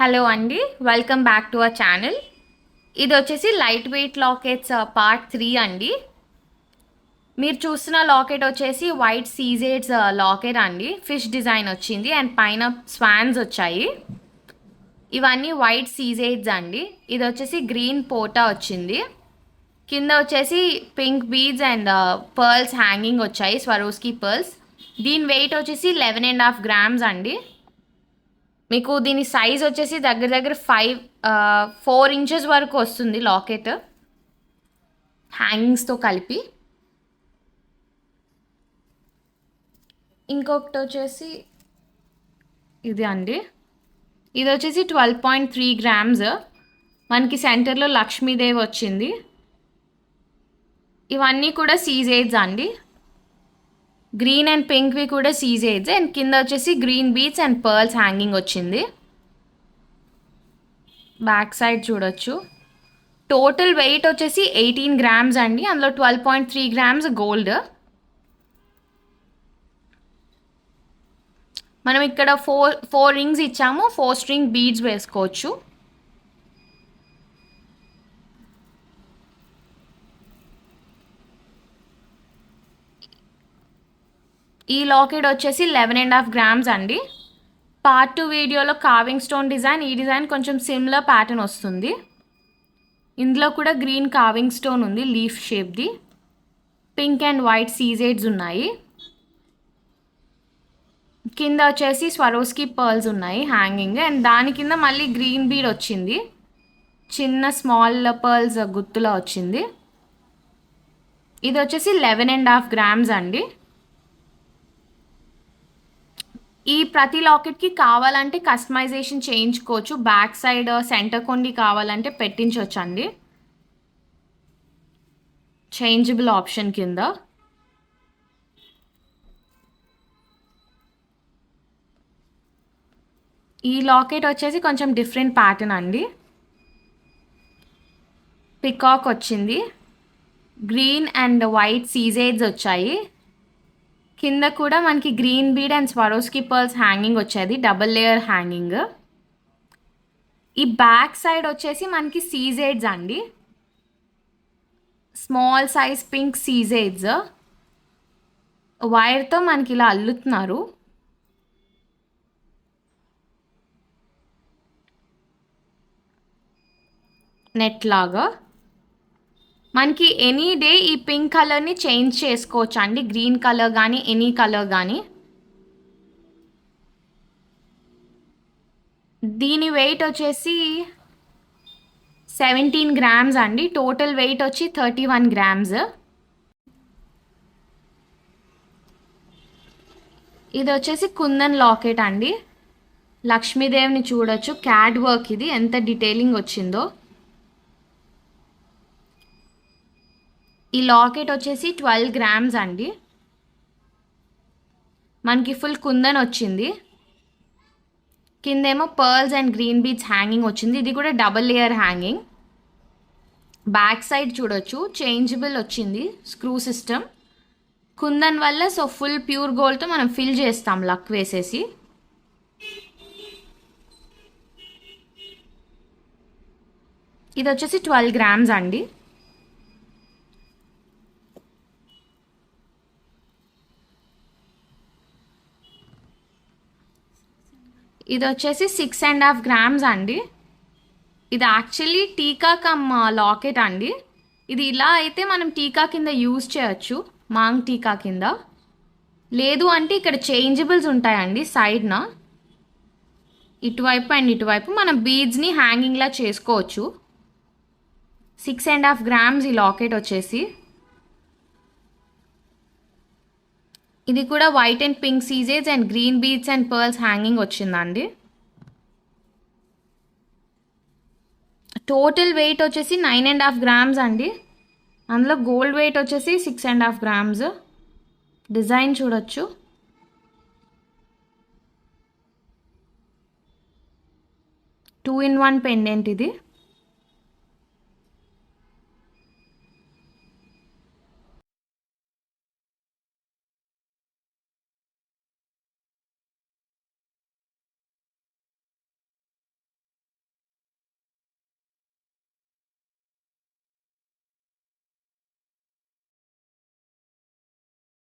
Hello అండి, welcome back to our channel. ఇది వచ్చేసి లైట్ వెయిట్ లాకెట్స్ పార్ట్ 3 అండి. మీరు చూస్తున్న లాకెట్ వచ్చేసి వైట్ సీజేడ్స్ లాకెట్ అండి. ఫిష్ డిజైన్ వచ్చింది అండ్ పైన స్వాన్స్ వచ్చాయి. ఇవన్నీ వైట్ సీజేడ్స్ అండి. ఇది వచ్చేసి గ్రీన్ పోటా వచ్చింది. కింద వచ్చేసి pink beads and pearls hanging వచ్చాయి, స్వరోస్కి పర్ల్స్. దీని వెయిట్ వచ్చేసి 11.5 grams అండి. మీకు దీని సైజ్ వచ్చేసి దగ్గర దగ్గర 4 inches వరకు వస్తుంది లాకెట్ హ్యాంగింగ్స్తో కలిపి. ఇంకొకటి వచ్చేసి ఇది అండి. ఇది వచ్చేసి 12.3 grams. మనకి సెంటర్లో లక్ష్మీదేవి వచ్చింది. ఇవన్నీ కూడా సీజేడ్స్ అండి. గ్రీన్ అండ్ పింక్వి కూడా సీజేడ్స్ అండ్ కింద వచ్చేసి green beads and pearls hanging వచ్చింది. బ్యాక్ సైడ్ చూడొచ్చు. టోటల్ వెయిట్ వచ్చేసి 18 grams అండి. అందులో 12.3 grams గోల్డ్. మనం ఇక్కడ ఫోర్ రింగ్స్ ఇచ్చాము, 4 string బీడ్స్ వేసుకోవచ్చు. ఈ లాకెట్ వచ్చేసి 11.5 grams అండి. పార్ట్ 2 వీడియోలో కార్వింగ్ స్టోన్ డిజైన్, ఈ డిజైన్ కొంచెం సిమిలర్ ప్యాటర్న్ వస్తుంది. ఇందులో కూడా గ్రీన్ కార్వింగ్ స్టోన్ ఉంది, లీఫ్ షేప్ది. పింక్ అండ్ వైట్ సీజేడ్స్ ఉన్నాయి. కింద వచ్చేసి స్వరోస్కి పర్ల్స్ ఉన్నాయి హ్యాంగింగ్ అండ్ దాని కింద మళ్ళీ గ్రీన్ బీడ్ వచ్చింది, చిన్న స్మాల్ పర్ల్స్ గుత్తులో వచ్చింది. ఇది వచ్చేసి 11.5 grams అండి. ఈ ప్రతి లాకెట్కి కావాలంటే కస్టమైజేషన్ చేయించుకోవచ్చు. బ్యాక్ సైడ్ సెంటర్ కొండి కావాలంటే పెట్టించవచ్చు అండి, చేంజబుల్ ఆప్షన్ కింద. ఈ లాకెట్ వచ్చేసి కొంచెం డిఫరెంట్ ప్యాటర్న్ అండి. పికాక్ వచ్చింది, గ్రీన్ అండ్ వైట్ సీజేడ్స్ వచ్చాయి. కింద కూడా మనకి green bead and Swarovski pearls hanging వచ్చేది, డబుల్ లేయర్ హ్యాంగింగ్. ఈ బ్యాక్ సైడ్ వచ్చేసి మనకి సీజేడ్స్ అండి, స్మాల్ సైజ్ పింక్ సీజేడ్స్. వైర్తో మనకి ఇలా అల్లుతున్నారు. నెట్ లాగా మనకి ఎనీ డే ఈ పింక్ కలర్ని చేంజ్ చేసుకోవచ్చు అండి, గ్రీన్ కలర్ కానీ ఎనీ కలర్ కానీ. దీని వెయిట్ వచ్చేసి 17 grams అండి. టోటల్ వెయిట్ వచ్చి 31 grams. ఇది వచ్చేసి కుందన్ లాకెట్ అండి. లక్ష్మీదేవిని చూడొచ్చు, క్యాడ్ వర్క్ ఇది ఎంత డీటెయిలింగ్ వచ్చిందో. ఈ లాకెట్ వచ్చేసి 12 grams అండి. మనకి ఫుల్ కుందన్ వచ్చింది. కిందేమో pearls and green beads hanging వచ్చింది. ఇది కూడా double layer hanging. Back side చూడొచ్చు, చేంజబుల్ వచ్చింది స్క్రూ సిస్టమ్. కుందన్ వల్ల సో ఫుల్ ప్యూర్ గోల్డ్తో మనం ఫిల్ చేస్తాం లక్ వేసేసి. ఇది వచ్చేసి 12 grams అండి. ఇది వచ్చేసి 6.5 grams అండి. ఇది యాక్చువల్లీ టీకా కమ్ లాకెట్ అండి. ఇది ఇలా అయితే మనం టీకా కింద యూజ్ చేయొచ్చు, మాంగ్ టీకా కింద. లేదు అంటే ఇక్కడ చేంజబుల్స్ ఉంటాయండి సైడ్న, ఇటువైపు అండ్ ఇటువైపు మనం బీడ్స్ని హ్యాంగింగ్లా చేసుకోవచ్చు. 6.5 grams ఈ లాకెట్ వచ్చేసి. ఇది కూడా వైట్ అండ్ పింక్ సీజేడ్స్ and green beads and pearls hanging వచ్చిందండి. టోటల్ వెయిట్ వచ్చేసి 9.5 grams అండి. అందులో గోల్డ్ వెయిట్ వచ్చేసి 6.5 grams. డిజైన్ చూడొచ్చు. టూ ఇన్ వన్ పెండెంట్ ఇది.